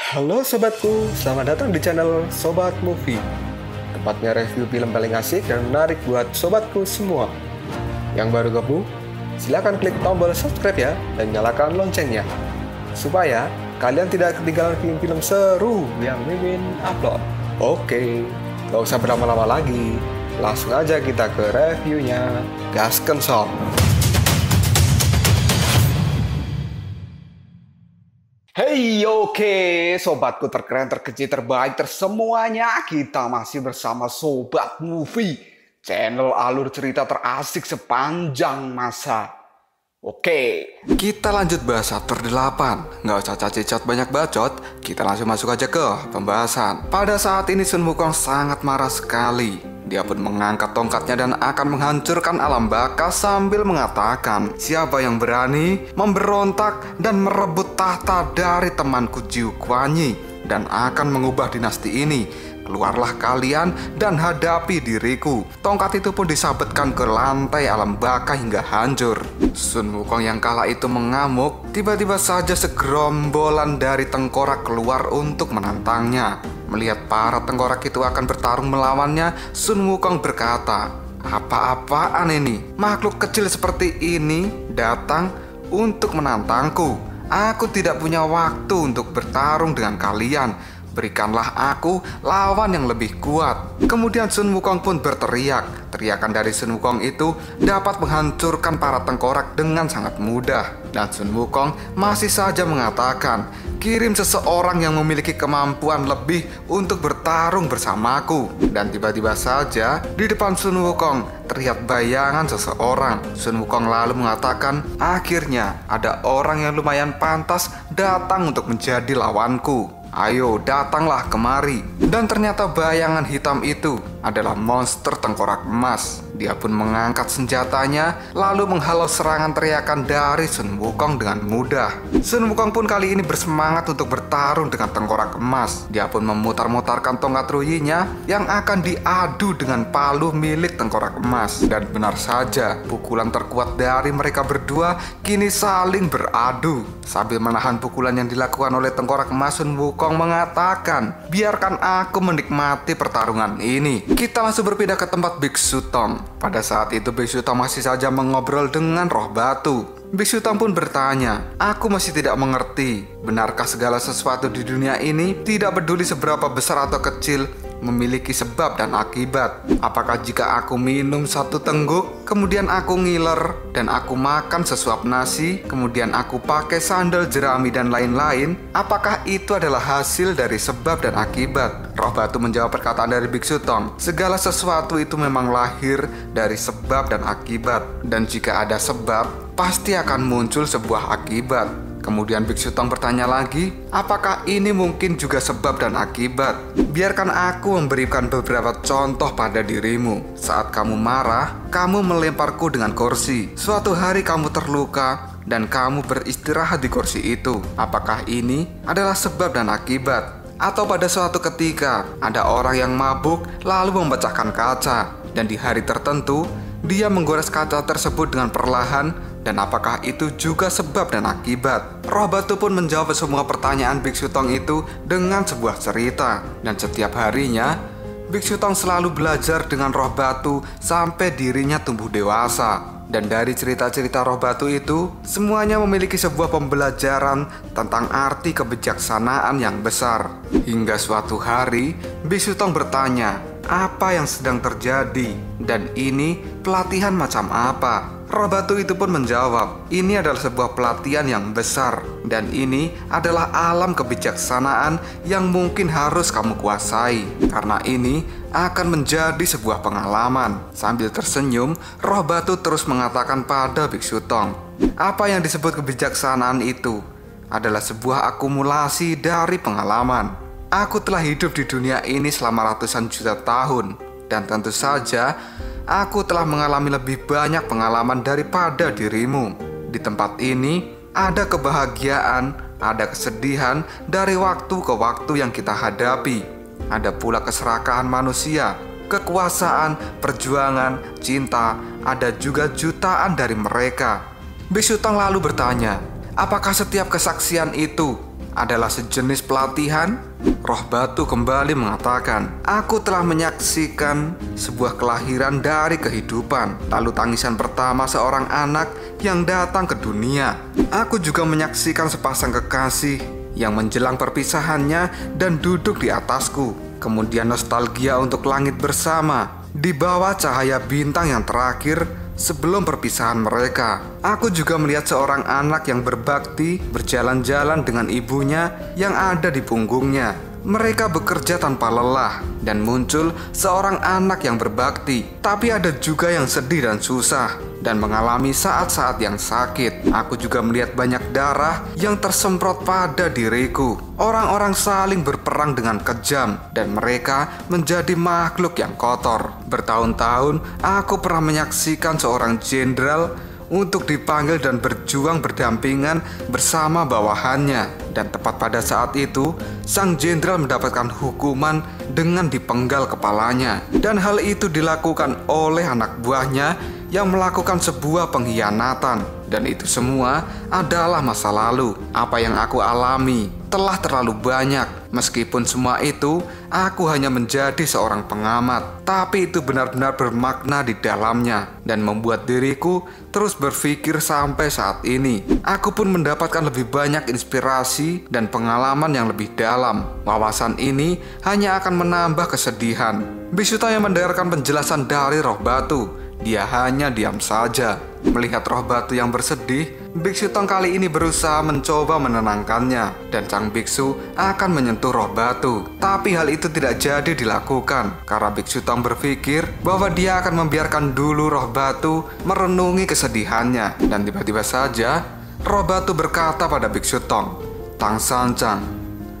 Halo sobatku, selamat datang di channel Sobat Movie. Tempatnya review film paling asik dan menarik buat sobatku semua. Yang baru gabung, silahkan klik tombol subscribe ya dan nyalakan loncengnya, supaya kalian tidak ketinggalan film-film seru yang Mimin upload. Oke, gak usah berlama-lama lagi, langsung aja kita ke reviewnya. Gasken sob. Hey, oke, sobatku terkeren, terkecil, terbaik, tersemuanya. Kita masih bersama Sobat Movie, channel alur cerita terasik sepanjang masa. Oke, kita lanjut bahas chapter 8. Nggak usah caci-cat banyak bacot, kita langsung masuk aja ke pembahasan. Pada saat ini Sun Wukong sangat marah sekali. Dia pun mengangkat tongkatnya dan akan menghancurkan alam baka sambil mengatakan, siapa yang berani memberontak dan merebut tahta dari temanku Jiu Kuanyi dan akan mengubah dinasti ini, keluarlah kalian dan hadapi diriku. Tongkat itu pun disabetkan ke lantai alam baka hingga hancur. Sun Wukong yang kala itu mengamuk. Tiba-tiba saja segerombolan dari tengkorak keluar untuk menantangnya. Melihat para tengkorak itu akan bertarung melawannya, Sun Wukong berkata, apa-apaan ini? Makhluk kecil seperti ini datang untuk menantangku. Aku tidak punya waktu untuk bertarung dengan kalian. Berikanlah aku lawan yang lebih kuat. Kemudian Sun Wukong pun berteriak. Teriakan dari Sun Wukong itu dapat menghancurkan para tengkorak dengan sangat mudah. Dan Sun Wukong masih saja mengatakan, kirim seseorang yang memiliki kemampuan lebih untuk bertarung bersamaku. Dan tiba-tiba saja di depan Sun Wukong terlihat bayangan seseorang. Sun Wukong lalu mengatakan, akhirnya ada orang yang lumayan pantas datang untuk menjadi lawanku. Ayo datanglah kemari. Dan ternyata bayangan hitam itu adalah monster tengkorak emas. Dia pun mengangkat senjatanya lalu menghalau serangan teriakan dari Sun Wukong dengan mudah. Sun Wukong pun kali ini bersemangat untuk bertarung dengan tengkorak emas. Dia pun memutar-mutarkan tongkat ruyinya yang akan diadu dengan palu milik tengkorak emas. Dan benar saja, pukulan terkuat dari mereka berdua kini saling beradu. Sambil menahan pukulan yang dilakukan oleh tengkorak emas, Sun Wukong mengatakan, biarkan aku menikmati pertarungan ini. Kita langsung berpindah ke tempat Biksu Tong. Pada saat itu Biksu Tong masih saja mengobrol dengan roh batu. Biksu Tong pun bertanya, aku masih tidak mengerti, benarkah segala sesuatu di dunia ini tidak peduli seberapa besar atau kecil memiliki sebab dan akibat? Apakah jika aku minum satu tengguk, kemudian aku ngiler, dan aku makan sesuap nasi, kemudian aku pakai sandal jerami dan lain-lain, apakah itu adalah hasil dari sebab dan akibat? Roh batu menjawab perkataan dari Biksu Tong, segala sesuatu itu memang lahir dari sebab dan akibat, dan jika ada sebab, pasti akan muncul sebuah akibat. Kemudian Biksu Tong bertanya lagi, apakah ini mungkin juga sebab dan akibat? Biarkan aku memberikan beberapa contoh pada dirimu. Saat kamu marah, kamu melemparku dengan kursi. Suatu hari kamu terluka dan kamu beristirahat di kursi itu. Apakah ini adalah sebab dan akibat? Atau pada suatu ketika, ada orang yang mabuk lalu memecahkan kaca, dan di hari tertentu, dia menggores kaca tersebut dengan perlahan. Dan apakah itu juga sebab dan akibat? Roh batu pun menjawab semua pertanyaan Biksu Tong itu dengan sebuah cerita. Dan setiap harinya, Biksu Tong selalu belajar dengan roh batu sampai dirinya tumbuh dewasa. Dan dari cerita-cerita roh batu itu, semuanya memiliki sebuah pembelajaran tentang arti kebijaksanaan yang besar. Hingga suatu hari, Biksu Tong bertanya, apa yang sedang terjadi? Dan ini pelatihan macam apa? Roh batu itu pun menjawab, ini adalah sebuah pelatihan yang besar. Dan ini adalah alam kebijaksanaan yang mungkin harus kamu kuasai. Karena ini akan menjadi sebuah pengalaman. Sambil tersenyum, roh batu terus mengatakan pada Biksu Tong, apa yang disebut kebijaksanaan itu adalah sebuah akumulasi dari pengalaman. Aku telah hidup di dunia ini selama ratusan juta tahun. Dan tentu saja, aku telah mengalami lebih banyak pengalaman daripada dirimu. Di tempat ini, ada kebahagiaan, ada kesedihan dari waktu ke waktu yang kita hadapi. Ada pula keserakahan manusia, kekuasaan, perjuangan, cinta, ada juga jutaan dari mereka. Biksu Tong lalu bertanya, apakah setiap kesaksian itu adalah sejenis pelatihan? Roh batu kembali mengatakan, aku telah menyaksikan sebuah kelahiran dari kehidupan, lalu tangisan pertama seorang anak yang datang ke dunia. Aku juga menyaksikan sepasang kekasih yang menjelang perpisahannya dan duduk di atasku. Kemudian nostalgia untuk langit bersama di bawah cahaya bintang yang terakhir sebelum perpisahan mereka. Aku juga melihat seorang anak yang berbakti berjalan-jalan dengan ibunya yang ada di punggungnya. Mereka bekerja tanpa lelah dan muncul seorang anak yang berbakti. Tapi ada juga yang sedih dan susah dan mengalami saat-saat yang sakit. Aku juga melihat banyak darah yang tersemprot pada diriku. Orang-orang saling berperang dengan kejam dan mereka menjadi makhluk yang kotor. Bertahun-tahun aku pernah menyaksikan seorang jenderal untuk dipanggil dan berjuang berdampingan bersama bawahannya. Dan tepat pada saat itu, sang jenderal mendapatkan hukuman dengan dipenggal kepalanya. Dan hal itu dilakukan oleh anak buahnya yang melakukan sebuah pengkhianatan. Dan itu semua adalah masa lalu. Apa yang aku alami telah terlalu banyak. Meskipun semua itu, aku hanya menjadi seorang pengamat. Tapi itu benar-benar bermakna di dalamnya dan membuat diriku terus berpikir sampai saat ini. Aku pun mendapatkan lebih banyak inspirasi dan pengalaman yang lebih dalam. Wawasan ini hanya akan menambah kesedihan. Biksu yang mendengarkan penjelasan dari roh batu. Dia hanya diam saja. Melihat roh batu yang bersedih, Biksu Tong kali ini berusaha mencoba menenangkannya. Dan sang biksu akan menyentuh roh batu. Tapi hal itu tidak jadi dilakukan karena Biksu Tong berpikir bahwa dia akan membiarkan dulu roh batu merenungi kesedihannya. Dan tiba-tiba saja roh batu berkata pada Biksu Tong, "Tang Sancang,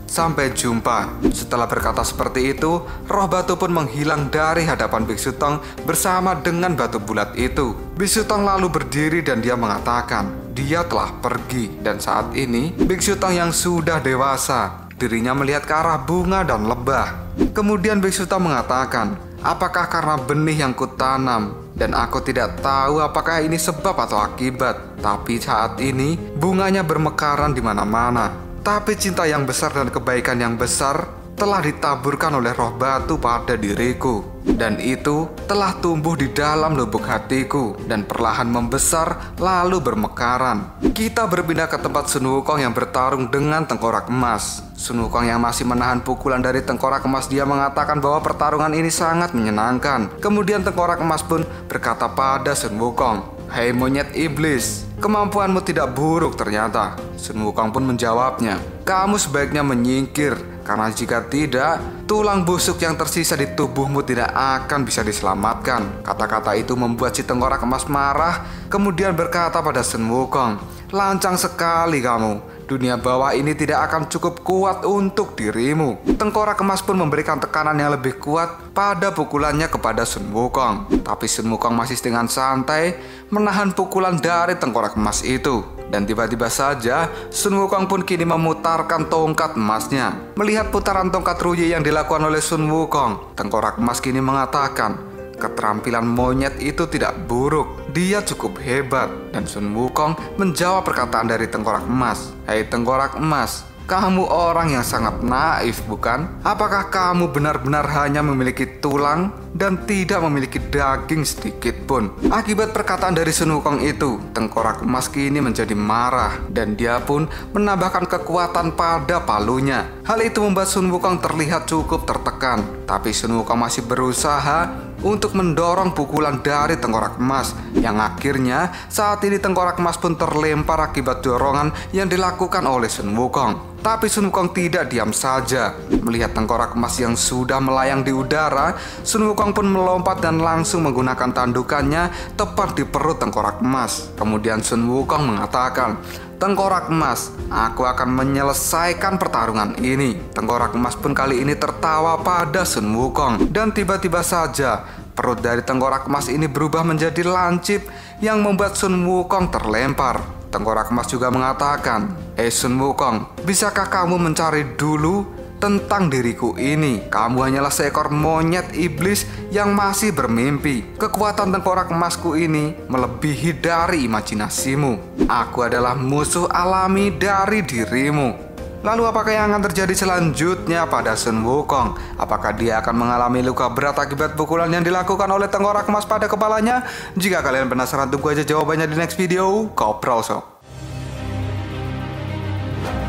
sampai jumpa." Setelah berkata seperti itu, roh batu pun menghilang dari hadapan Biksu Tong bersama dengan batu bulat itu. Biksu Tong lalu berdiri dan dia mengatakan dia telah pergi. Dan saat ini Biksu Tong yang sudah dewasa, dirinya melihat ke arah bunga dan lebah. Kemudian Biksu Tong mengatakan, apakah karena benih yang kutanam dan aku tidak tahu apakah ini sebab atau akibat, tapi saat ini bunganya bermekaran di mana-mana. Tapi cinta yang besar dan kebaikan yang besar telah ditaburkan oleh roh batu pada diriku. Dan itu telah tumbuh di dalam lubuk hatiku dan perlahan membesar lalu bermekaran. Kita berpindah ke tempat Sun Wukong yang bertarung dengan tengkorak emas. Sun Wukong yang masih menahan pukulan dari tengkorak emas, dia mengatakan bahwa pertarungan ini sangat menyenangkan. Kemudian tengkorak emas pun berkata pada Sun Wukong, "Hei monyet iblis, kemampuanmu tidak buruk ternyata." Sun Wukong pun menjawabnya, "Kamu sebaiknya menyingkir, karena jika tidak, tulang busuk yang tersisa di tubuhmu tidak akan bisa diselamatkan." Kata-kata itu membuat si tengkorak emas marah, kemudian berkata pada Sun Wukong, "Lancang sekali kamu. Dunia bawah ini tidak akan cukup kuat untuk dirimu." Tengkorak emas pun memberikan tekanan yang lebih kuat pada pukulannya kepada Sun Wukong. Tapi Sun Wukong masih dengan santai menahan pukulan dari tengkorak emas itu. Dan tiba-tiba saja Sun Wukong pun kini memutarkan tongkat emasnya. Melihat putaran tongkat ruyi yang dilakukan oleh Sun Wukong, tengkorak emas kini mengatakan, keterampilan monyet itu tidak buruk, dia cukup hebat. Dan Sun Wukong menjawab perkataan dari tengkorak emas, "Hei tengkorak emas, kamu orang yang sangat naif, bukan? Apakah kamu benar-benar hanya memiliki tulang dan tidak memiliki daging sedikit pun?" Akibat perkataan dari Sun Wukong itu, tengkorak emas kini menjadi marah dan dia pun menambahkan kekuatan pada palunya. Hal itu membuat Sun Wukong terlihat cukup tertekan. Tapi Sun Wukong masih berusaha untuk mendorong pukulan dari tengkorak emas, yang akhirnya saat ini tengkorak emas pun terlempar akibat dorongan yang dilakukan oleh Sun Wukong. Tapi Sun Wukong tidak diam saja. Melihat tengkorak emas yang sudah melayang di udara, Sun Wukong pun melompat dan langsung menggunakan tandukannya tepat di perut tengkorak emas. Kemudian Sun Wukong mengatakan, "Tengkorak emas, aku akan menyelesaikan pertarungan ini." Tengkorak emas pun kali ini tertawa pada Sun Wukong. Dan tiba-tiba saja perut dari tengkorak emas ini berubah menjadi lancip yang membuat Sun Wukong terlempar. Tengkorak emas juga mengatakan, Sun Wukong, bisakah kamu mencari dulu tentang diriku ini? Kamu hanyalah seekor monyet iblis yang masih bermimpi. Kekuatan tengkorak emasku ini melebihi dari imajinasimu. Aku adalah musuh alami dari dirimu." Lalu apakah yang akan terjadi selanjutnya pada Sun Wukong? Apakah dia akan mengalami luka berat akibat pukulan yang dilakukan oleh tengkorak emas pada kepalanya? Jika kalian penasaran, tunggu aja jawabannya di next video. Koprol Sob.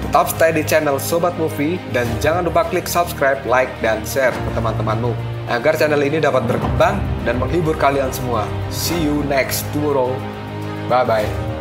Tetap stay di channel Sobat Movie dan jangan lupa klik subscribe, like, dan share ke teman-temanmu agar channel ini dapat berkembang dan menghibur kalian semua. See you next tomorrow. Bye-bye.